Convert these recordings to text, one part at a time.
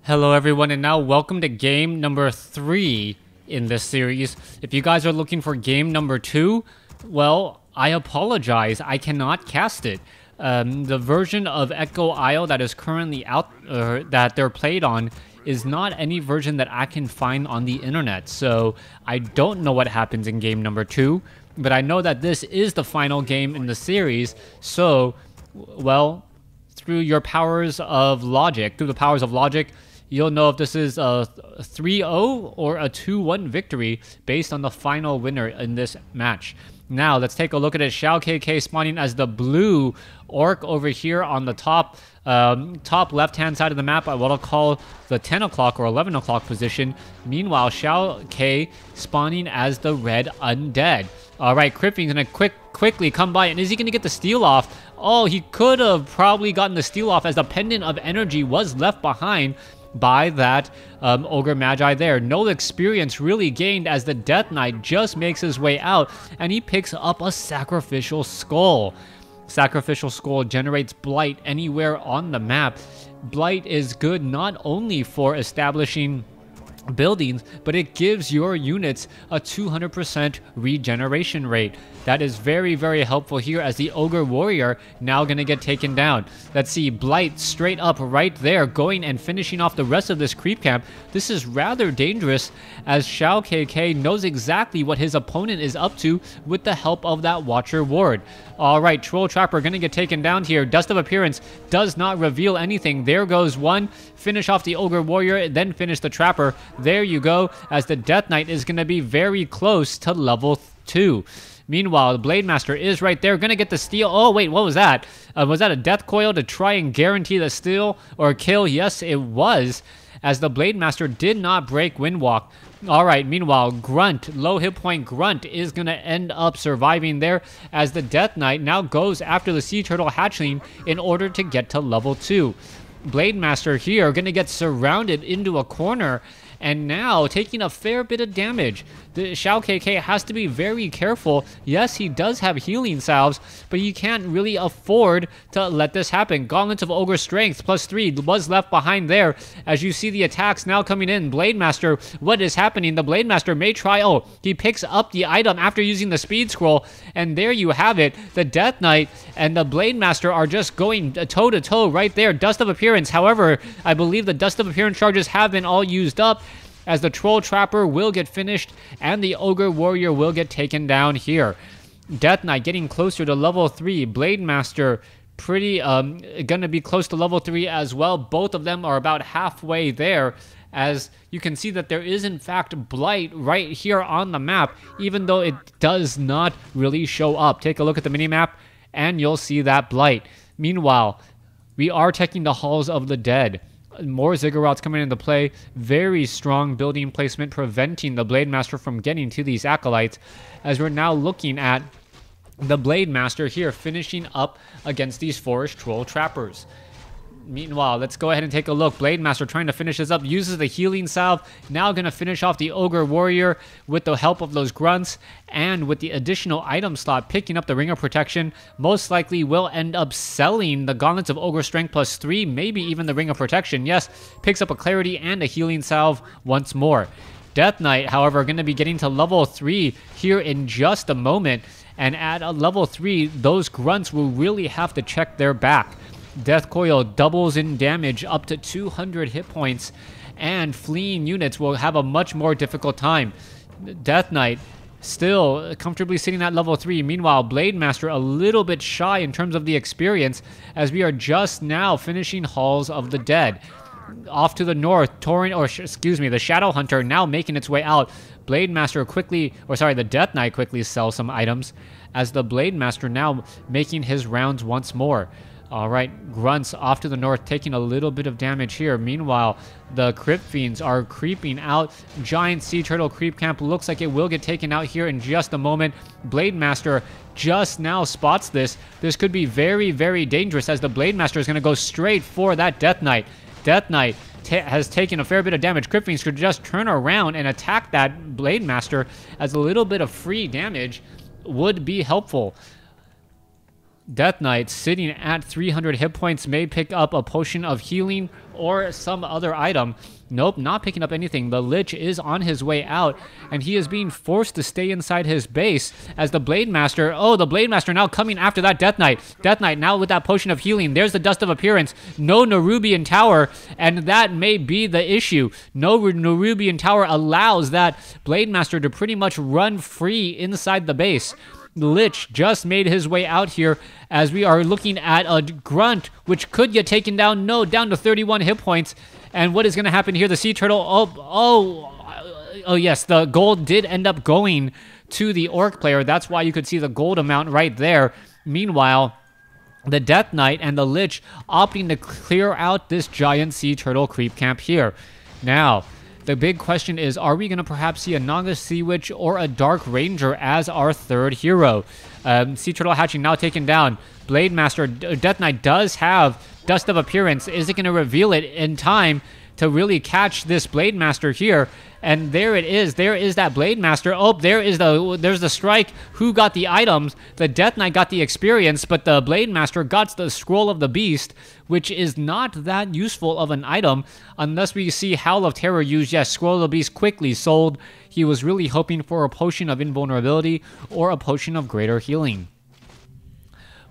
Hello everyone, and now welcome to game number 3 in this series. If you guys are looking for game number 2, well, I apologize, I cannot cast it. The version of XioaKK that is currently out, that they're played on, is not any version that I can find on the internet. So I don't know what happens in game number 2, but I know that this is the final game in the series. So, well, through the powers of logic, you'll know if this is a 3-0 or a 2-1 victory based on the final winner in this match. Now, let's take a look at it. XioaKK spawning as the blue orc over here on the top left-hand side of the map at what I'll call the 10 o'clock or 11 o'clock position. Meanwhile, XioaKK spawning as the red undead. All right, Cripping's going to quickly come by, and is he going to get the steal off? Oh, he could have probably gotten the steal off as the pendant of energy was left behind by that Ogre Magi there. No experience really gained as the Death Knight just makes his way out, and he picks up a Sacrificial Skull. Sacrificial Skull generates Blight anywhere on the map. Blight is good not only for establishing buildings, but it gives your units a 200% regeneration rate. That is very, very helpful here as the Ogre Warrior now going to get taken down. Let's see, Blight straight up right there, going and finishing off the rest of this creep camp. This is rather dangerous as XioaKK knows exactly what his opponent is up to with the help of that Watcher Ward. Alright, Troll Trapper going to get taken down here. Dust of Appearance does not reveal anything. There goes one. Finish off the Ogre Warrior, then finish the Trapper. There you go, as the Death Knight is going to be very close to level 2. Meanwhile, the Blade Master is right there, going to get the steal. Oh, wait, what was that? Was that a Death Coil to try and guarantee the steal or kill? Yes, it was, as the Blade Master did not break Windwalk. Alright, meanwhile, Grunt, low hit point Grunt is going to end up surviving there as the Death Knight now goes after the Sea Turtle Hatchling in order to get to level 2. Blade Master here going to get surrounded into a corner and now taking a fair bit of damage. The XioaKK has to be very careful. Yes, he does have healing salves, but you can't really afford to let this happen. Gauntlets of Ogre Strength +3 was left behind there as you see the attacks now coming in. Blade Master, what is happening? The Blade Master may try, oh, he picks up the item after using the speed scroll, and there you have it. The Death Knight and the Blade Master are just going toe-to-toe right there. Dust of Appearance, however, I believe the Dust of Appearance charges have been all used up, as the Troll Trapper will get finished and the Ogre Warrior will get taken down here. Death Knight getting closer to level 3. Blade Master pretty gonna be close to level 3 as well. Both of them are about halfway there, as you can see that there is in fact Blight right here on the map, even though it does not really show up. Take a look at the minimap and you'll see that Blight. Meanwhile, we are taking the Halls of the Dead. More Ziggurats coming into play. Very strong building placement, preventing the Blade Master from getting to these Acolytes, as we're now looking at the Blade Master here finishing up against these Forest Troll Trappers. Meanwhile, let's go ahead and take a look. Blade Master trying to finish this up, uses the healing salve, now going to finish off the Ogre Warrior with the help of those grunts, and with the additional item slot, picking up the Ring of Protection, most likely will end up selling the Gauntlets of Ogre Strength +3, maybe even the Ring of Protection. Yes, picks up a Clarity and a healing salve once more. Death Knight, however, going to be getting to level 3 here in just a moment, and at a level 3, those grunts will really have to check their back. Death Coil doubles in damage up to 200 hit points, and fleeing units will have a much more difficult time. Death Knight still comfortably sitting at level 3. Meanwhile, Blade Master a little bit shy in terms of the experience, as we are just now finishing Halls of the Dead. Off to the north, the Shadow Hunter now making its way out. Blade Master the Death Knight quickly sells some items, as the Blade Master now making his rounds once more. Alright, Grunts off to the north taking a little bit of damage here. Meanwhile, the Crypt Fiends are creeping out. Giant Sea Turtle creep camp looks like it will get taken out here in just a moment. Blade Master just now spots this. This could be very, very dangerous, as the Blade Master is going to go straight for that Death Knight. Death Knight has taken a fair bit of damage. Crypt Fiends could just turn around and attack that Blade Master, as a little bit of free damage would be helpful. Death Knight, sitting at 300 hit points, may pick up a potion of healing or some other item. Nope, not picking up anything. The Lich is on his way out, and he is being forced to stay inside his base as the Blade Master... Oh, the Blade Master now coming after that Death Knight. Death Knight now with that potion of healing. There's the Dust of Appearance. No Nerubian Tower, and that may be the issue. No Nerubian Tower allows that Blade Master to pretty much run free inside the base. The Lich just made his way out here as we are looking at a Grunt, which could get taken down. No, down to 31 hit points. And what is going to happen here? The Sea Turtle... Oh, yes, the gold did end up going to the Orc player. That's why you could see the gold amount right there. Meanwhile, the Death Knight and the Lich opting to clear out this giant Sea Turtle creep camp here. Now... the big question is, are we going to perhaps see a Naga Sea Witch or a Dark Ranger as our third hero? Sea Turtle hatching now taken down. Blade Master, Death Knight does have Dust of Appearance. Is it going to reveal it in time to really catch this Blade Master here? And there it is. There is that Blade Master. Oh, there's the strike. Who got the items? The Death Knight got the experience, but the Blade Master got the Scroll of the Beast, which is not that useful of an item unless we see Howl of Terror used. Yes, Scroll of the Beast quickly sold. He was really hoping for a potion of invulnerability or a potion of greater healing.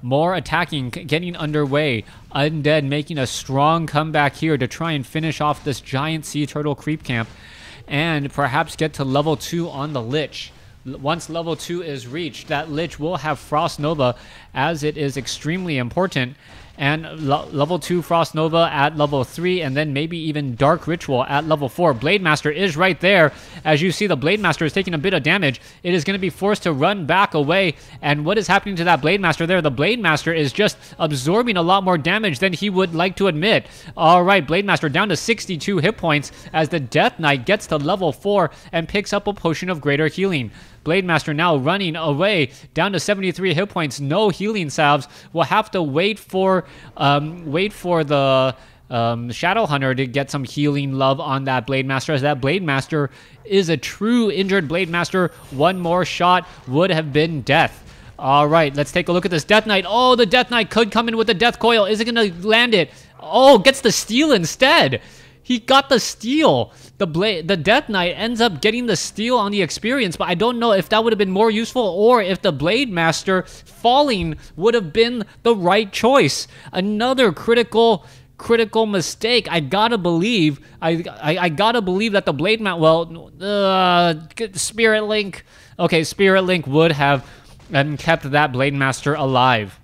More attacking getting underway. Undead making a strong comeback here to try and finish off this giant Sea Turtle creep camp and perhaps get to level 2 on the Lich. Once level 2 is reached, that Lich will have Frost Nova, as it is extremely important. And level 2 Frost Nova at level 3, and then maybe even Dark Ritual at level 4. Blade Master is right there. As you see, the Blade Master is taking a bit of damage. It is going to be forced to run back away. And what is happening to that Blade Master there? The Blade Master is just absorbing a lot more damage than he would like to admit. Alright, Blade Master down to 62 hit points as the Death Knight gets to level 4 and picks up a potion of greater healing. Blade Master now running away, down to 73 hit points. No healing salves. We'll have to wait for the Shadow Hunter to get some healing love on that Blade Master, as that Blade Master is a true injured Blade Master. One more shot would have been death. All right, let's take a look at this Death Knight. Oh, the Death Knight could come in with the Death Coil. Is it going to land it? Oh, gets the steal instead. He got the steal. The Death Knight ends up getting the steal on the experience, but I don't know if that would have been more useful or if the Blade Master falling would have been the right choice. Another critical mistake. I gotta believe. I gotta believe that the Blade Master. Well, Spirit Link. Okay, Spirit Link would have kept that Blade Master alive.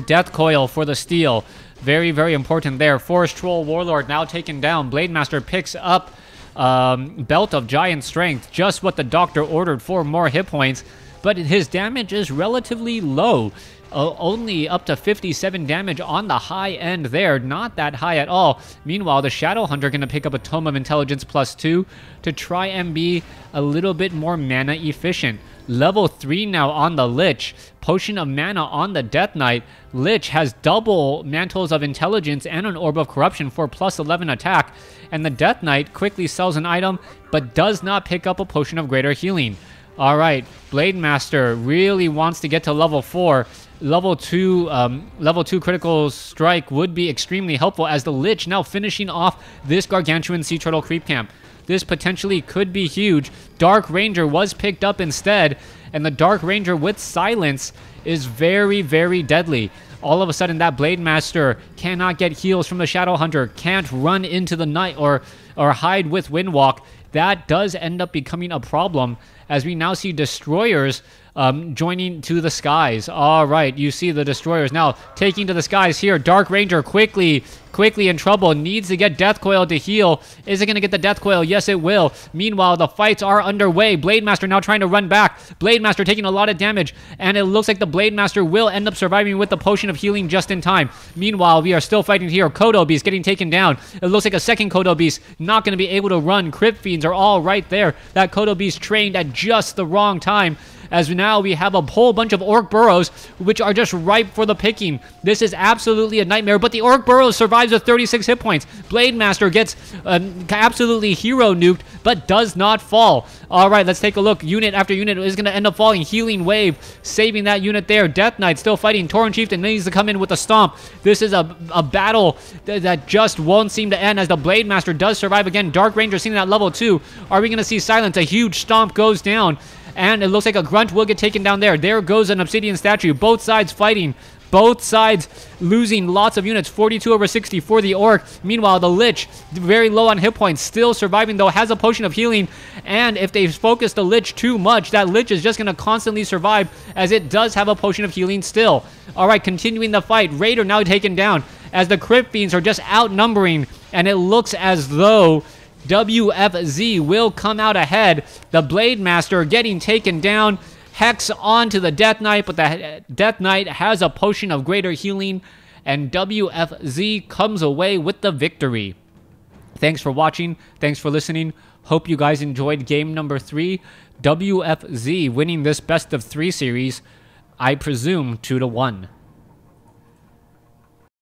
Death Coil for the steal. Very, very important there. Forest Troll Warlord now taken down. Blade Master picks up Belt of Giant Strength. Just what the doctor ordered for more hit points. But his damage is relatively low. Only up to 57 damage on the high end there. Not that high at all. Meanwhile, the Shadow Hunter going to pick up a Tome of Intelligence +2 to try and be a little bit more mana efficient. Level 3 now on the Lich. Potion of Mana on the Death Knight. Lich has double Mantles of Intelligence and an Orb of Corruption for +11 attack. And the Death Knight quickly sells an item, but does not pick up a Potion of Greater Healing. Alright, Blade Master really wants to get to level 4. Level 2 Critical Strike would be extremely helpful, as the Lich now finishing off this Gargantuan Sea Turtle creep camp. This potentially could be huge. Dark Ranger was picked up instead, and the Dark Ranger with Silence is very, very deadly. All of a sudden, that Blade Master cannot get heals from the Shadow Hunter, can't run into the night or hide with Windwalk. That does end up becoming a problem, as we now see Destroyers joining to the skies. All right, you see the Destroyers now taking to the skies here. Dark Ranger quickly in trouble. Needs to get Death Coil to heal. Is it going to get the Death Coil? Yes, it will. Meanwhile, the fights are underway. Blade Master now trying to run back. Blade Master taking a lot of damage, and it looks like the Blade Master will end up surviving with the Potion of Healing just in time. Meanwhile, we are still fighting here. Kodo Beast getting taken down. It looks like a second Kodo Beast not going to be able to run. Crypt Fiends are all right there. That Kodo Beast trained at just the wrong time, as now we have a whole bunch of Orc Burrows, which are just ripe for the picking. This is absolutely a nightmare, but the Orc Burrow survives with 36 hit points. Blade Master gets absolutely hero nuked, but does not fall. All right, let's take a look. Unit after unit is going to end up falling. Healing Wave, saving that unit there. Death Knight still fighting. Tauren Chieftain needs to come in with a stomp. This is a battle that just won't seem to end, as the Blade Master does survive again. Dark Ranger seen at level 2. Are we going to see silence? A huge stomp goes down, and it looks like a grunt will get taken down there. There goes an obsidian statue. Both sides fighting. Both sides losing lots of units. 42 over 60 for the Orc. Meanwhile, the Lich, very low on hit points, still surviving though, has a potion of healing. And if they focus the Lich too much, that Lich is just going to constantly survive, as it does have a potion of healing still. All right, continuing the fight. Raider now taken down, as the Crypt Fiends are just outnumbering, and it looks as though WFZ will come out ahead. The Blade Master getting taken down. Hex onto the Death Knight, but the Death Knight has a potion of greater healing, and WFZ comes away with the victory. Thanks for watching. Thanks for listening. Hope you guys enjoyed game number 3. WFZ winning this best of 3 series, I presume 2-1.